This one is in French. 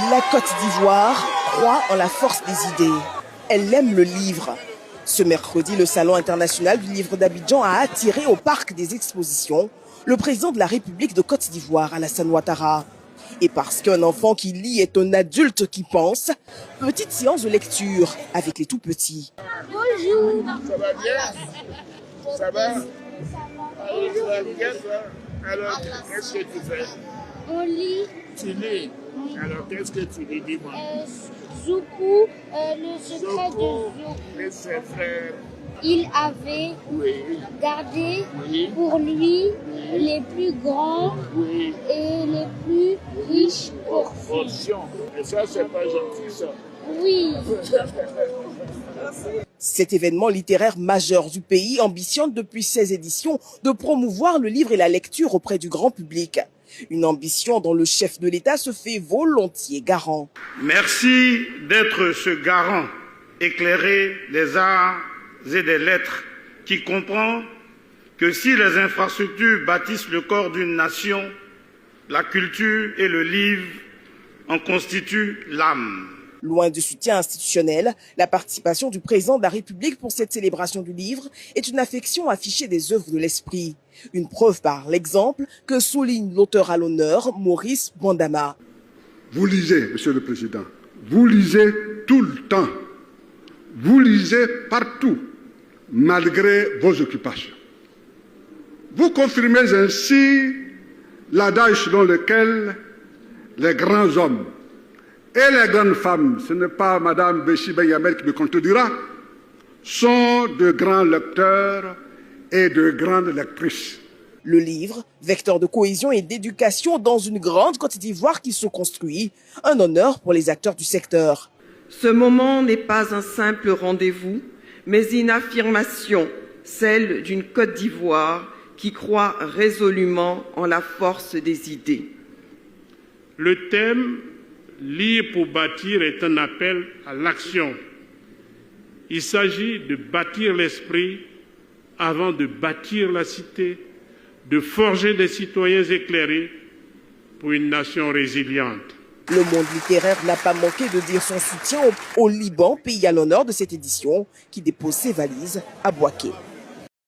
La Côte d'Ivoire croit en la force des idées. Elle aime le livre. Ce mercredi, le Salon international du livre d'Abidjan a attiré au parc des expositions le président de la République de Côte d'Ivoire, Alassane Ouattara. Et parce qu'un enfant qui lit est un adulte qui pense, petite séance de lecture avec les tout-petits. Bonjour. Ça va bien? Ça va? Alors, qu'est-ce que tu fais? On lit. Tu lis? Alors, qu'est-ce que tu lis, dis-moi? Zoukou, le secret de Zoukou. Et ses frères. Il avait gardé pour lui les plus grands et les plus riches portions. Et ça, c'est pas gentil, ça. Oui. Cet événement littéraire majeur du pays ambitionne depuis 16 éditions de promouvoir le livre et la lecture auprès du grand public. Une ambition dont le chef de l'État se fait volontiers garant. Merci d'être ce garant éclairé des arts et des lettres qui comprend que si les infrastructures bâtissent le corps d'une nation, la culture et le livre en constituent l'âme. Loin du soutien institutionnel, la participation du président de la République pour cette célébration du livre est une affection affichée des œuvres de l'esprit. Une preuve par l'exemple que souligne l'auteur à l'honneur, Maurice Bondama. Vous lisez, Monsieur le Président, vous lisez tout le temps, vous lisez partout, malgré vos occupations. Vous confirmez ainsi l'adage selon lequel les grands hommes et les grandes femmes, ce n'est pas Madame Bessi Yamel qui me contredira, sont de grands lecteurs et de grandes lectrices. Le livre, vecteur de cohésion et d'éducation dans une grande Côte d'Ivoire qui se construit, un honneur pour les acteurs du secteur. Ce moment n'est pas un simple rendez-vous, mais une affirmation, celle d'une Côte d'Ivoire qui croit résolument en la force des idées. Le thème « Lire pour bâtir » est un appel à l'action. Il s'agit de bâtir l'esprit avant de bâtir la cité, de forger des citoyens éclairés pour une nation résiliente. Le monde littéraire n'a pas manqué de dire son soutien au Liban, pays à l'honneur de cette édition, qui dépose ses valises à Bouaké.